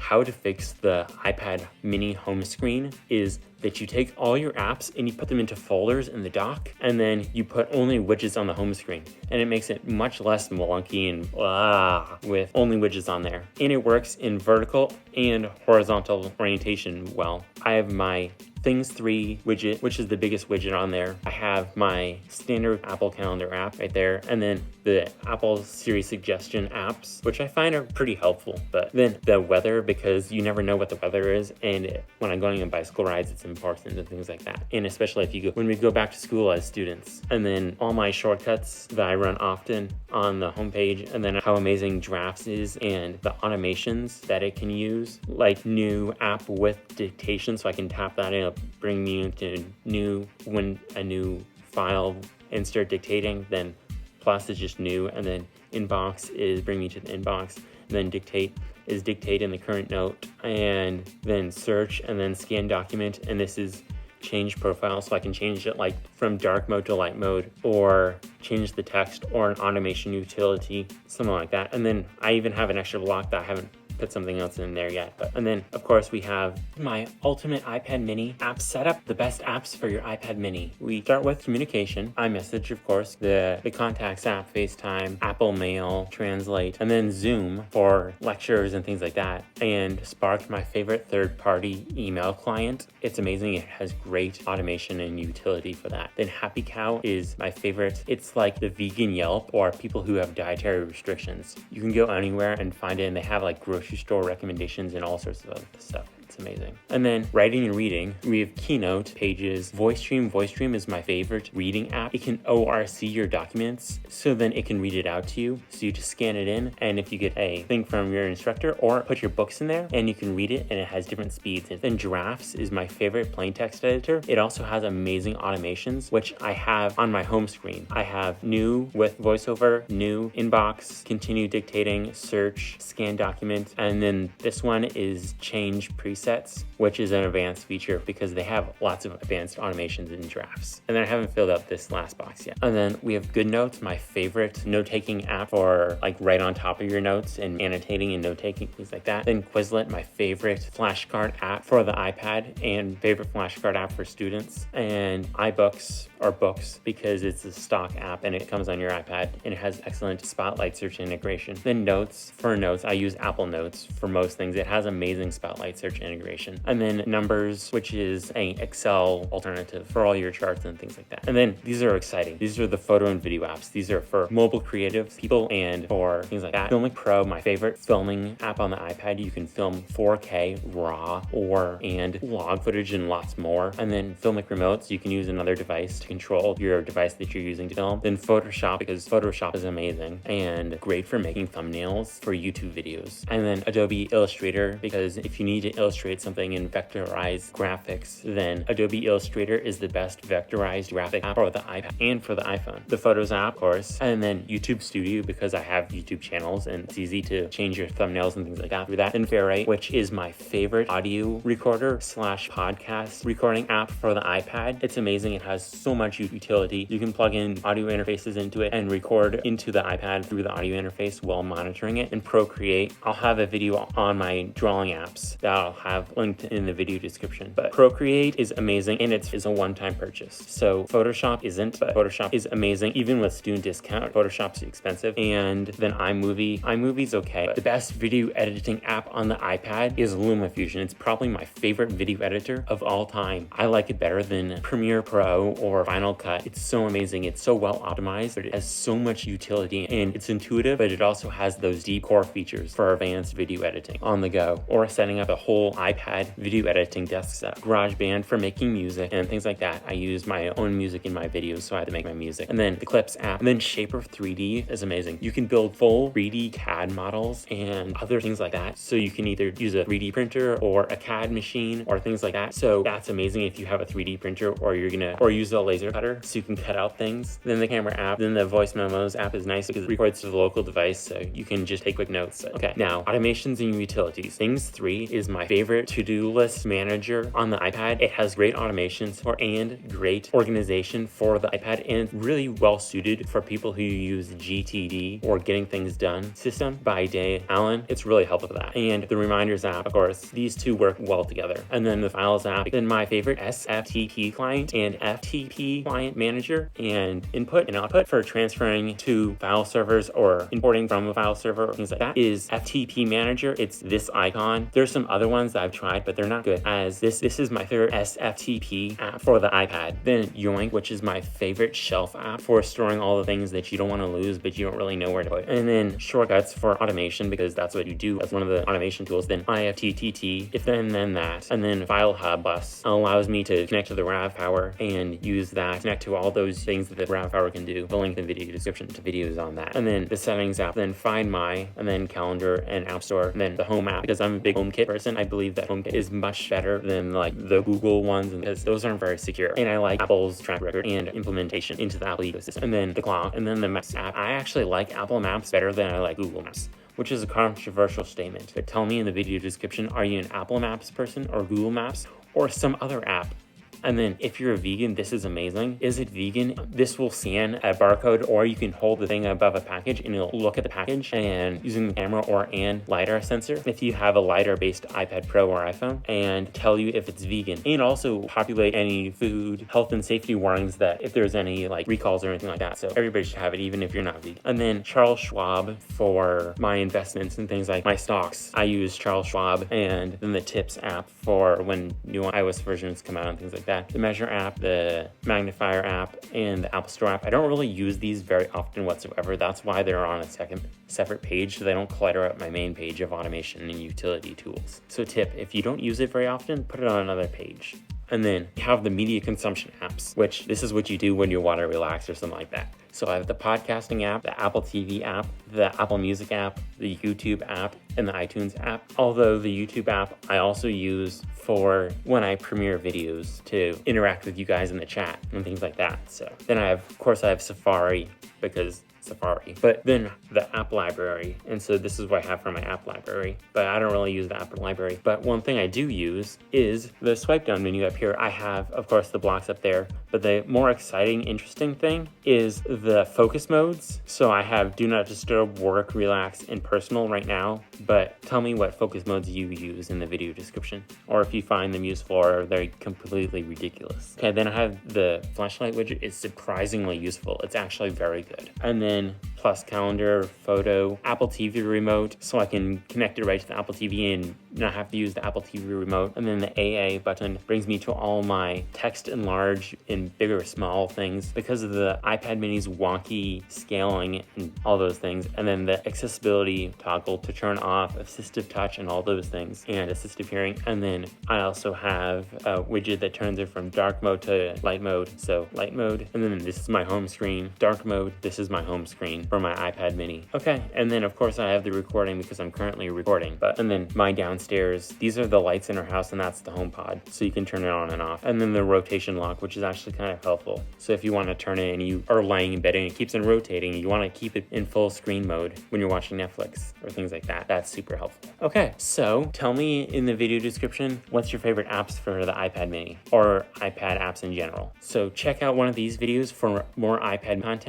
how to fix the iPad mini home screen is that you take all your apps and you put them into folders in the dock, and then you put only widgets on the home screen. And it makes it much less clunky and with only widgets on there. And it works in vertical and horizontal orientation well. I have my Things 3 widget, which is the biggest widget on there. I have my standard Apple Calendar app right there, and then the Apple Siri suggestion apps, which I find are pretty helpful. But then the weather, because you never know what the weather is, and when I'm going on bicycle rides, it's important and things like that. And especially when we go back to school as students. And then all my shortcuts that I run often on the homepage, and then how amazing Drafts is and the automations that it can use, like new app with dictation, so I can tap that in, bring me into when a new file and start dictating. Then plus is just new, and then inbox is bring me to the inbox, and then dictate is dictate in the current note, and then search, and then scan document, and this is change profile, so I can change it like from dark mode to light mode, or change the text, or an automation utility, something like that. And then I even have an extra block that I haven't put something else in there yet. And then of course we have my ultimate iPad mini app setup, the best apps for your iPad mini. We start with communication, iMessage, of course, the contacts app, FaceTime, Apple Mail, Translate, and then Zoom for lectures and things like that. And Spark, my favorite third-party email client. It's amazing. It has great automation and utility for that. Then Happy Cow is my favorite. It's like the vegan Yelp or people who have dietary restrictions. You can go anywhere and find it, and they have like grocery store recommendations and all sorts of other stuff. It's amazing. And then writing and reading, we have Keynote, Pages, VoiceStream. VoiceStream is my favorite reading app. It can ORC your documents, so then it can read it out to you. So you just scan it in, and if you get a thing from your instructor, or put your books in there, and you can read it, and it has different speeds. And then Drafts is my favorite plain text editor. It also has amazing automations, which I have on my home screen. I have new with voiceover, new, inbox, continue dictating, search, scan document, and then this one is change presets, which is an advanced feature because they have lots of advanced automations in Drafts. And then I haven't filled up this last box yet. And then we have GoodNotes, my favorite note-taking app for like right on top of your notes and annotating and note-taking, things like that. Then Quizlet, my favorite flashcard app for the iPad and favorite flashcard app for students. And iBooks or Books, because it's a stock app and it comes on your iPad and it has excellent Spotlight search integration. Then Notes, for notes, I use Apple Notes for most things. It has amazing Spotlight search integration. And then Numbers, which is an Excel alternative for all your charts and things like that. And then these are exciting. These are the photo and video apps. These are for mobile creative people and for things like that. Filmic Pro, my favorite filming app on the iPad. You can film 4K RAW and log footage and lots more. And then Filmic Remotes, you can use another device to control your device that you're using to film. Then Photoshop, because Photoshop is amazing and great for making thumbnails for YouTube videos. And then Adobe Illustrator, because if you need to illustrate something in vectorized graphics, then Adobe Illustrator is the best vectorized graphic app for the iPad and for the iPhone. The Photos app, of course, and then YouTube Studio, because I have YouTube channels and it's easy to change your thumbnails and things like that through that. And Ferrite, which is my favorite audio recorder / podcast recording app for the iPad. It's amazing. It has so much utility. You can plug in audio interfaces into it and record into the iPad through the audio interface while monitoring it. And Procreate, I'll have a video on my drawing apps that I'll have linked in the video description. But Procreate is amazing, and it's a one-time purchase. So Photoshop isn't, but Photoshop is amazing. Even with student discount, Photoshop's expensive. And then iMovie's okay. But the best video editing app on the iPad is LumaFusion. It's probably my favorite video editor of all time. I like it better than Premiere Pro or Final Cut. It's so amazing. It's so well optimized, but it has so much utility, and it's intuitive, but it also has those deep core features for advanced video editing on the go, or setting up a whole iPad video editing desk setup. GarageBand for making music and things like that. I use my own music in my videos, so I had to make my music. And then the Clips app. And then Shaper 3D is amazing. You can build full 3D CAD models and other things like that. So you can either use a 3D printer or a CAD machine or things like that. So that's amazing if you have a 3D printer or use a laser cutter so you can cut out things. Then the camera app. Then the voice memos app is nice because it records to the local device, so you can just take quick notes. Okay, now automations and utilities. Things 3 is my favorite favorite to-do list manager on the iPad. It has great automations and great organization for the iPad, and really well suited for people who use GTD or getting things done system by Day Allen. It's really helpful with that. And the reminders app, of course, these two work well together. And then the files app, then my favorite SFTP client and FTP client manager, and input and output for transferring to file servers or importing from a file server or things like that is FTP manager. It's this icon. There's some other ones that I've tried, but they're not good as this. This is my favorite SFTP app for the iPad. Then Yoink, which is my favorite shelf app for storing all the things that you don't want to lose, but you don't really know where to put. And then shortcuts for automation, because that's what you do as one of the automation tools. Then IFTTT, if then that. And then File Hub Bus allows me to connect to the RAV-Power and use that, connect to all those things that the RAV-Power can do. The link in the video description to videos on that. And then the settings app, then Find My, and then Calendar and App Store, and then the Home app. Because I'm a big HomeKit person, I believe that HomeKit is much better than like the Google ones, because those aren't very secure. And I like Apple's track record and implementation into the Apple ecosystem. And then the clock, and then the Maps app. I actually like Apple Maps better than I like Google Maps, which is a controversial statement. But tell me in the video description, are you an Apple Maps person or Google Maps or some other app? And then if you're a vegan, this is amazing. Is it vegan? This will scan a barcode, or you can hold the thing above a package and it'll look at the package and using the camera or and LiDAR sensor, if you have a LiDAR based iPad Pro or iPhone, and tell you if it's vegan, and also populate any food, health and safety warnings that if there's any like recalls or anything like that. So everybody should have it, even if you're not vegan. And then Charles Schwab for my investments and things like my stocks. I use Charles Schwab, and then the Tips app for when new iOS versions come out and things like that. The Measure app, the Magnifier app, and the Apple Store app. I don't really use these very often whatsoever. That's why they're on a separate page, so they don't clutter up my main page of automation and utility tools. So tip, if you don't use it very often, put it on another page. And then you have the media consumption apps, which this is what you do when you want to relax or something like that. So I have the podcasting app, the Apple TV app, the Apple Music app, the YouTube app, and the iTunes app. Although the YouTube app I also use for when I premiere videos to interact with you guys in the chat and things like that. So then of course I have Safari, because Safari, but then the app library. And so this is what I have for my app library, but I don't really use the app library. But one thing I do use is the swipe down menu up here. I have, of course, the blocks up there, but the more exciting, interesting thing is the focus modes. So I have do not disturb, work, relax, and personal right now, but tell me what focus modes you use in the video description, or if you find them useful or they're completely ridiculous. Okay, then I have the flashlight widget. It's surprisingly useful. It's actually very good. And then plus calendar, photo, Apple TV remote, so I can connect it right to the Apple TV and not have to use the Apple TV remote. And then the AA button brings me to all my text and large and big or small things because of the iPad mini's wonky scaling and all those things. And then the accessibility toggle to turn off assistive touch and all those things, and assistive hearing. And then I also have a widget that turns it from dark mode to light mode. So light mode, and then this is my home screen. Dark mode, this is my home screen for my iPad mini. Okay, and then of course I have the recording because I'm currently recording. And then my downstairs, these are the lights in our house, and that's the HomePod, so you can turn it on and off. And then the rotation lock, which is actually kind of helpful. So if you want to turn it and you are lying in bed and it keeps on rotating, you want to keep it in full screen mode when you're watching Netflix or things like that. That's super helpful. Okay, so tell me in the video description, what's your favorite apps for the iPad mini or iPad apps in general? So check out one of these videos for more iPad content.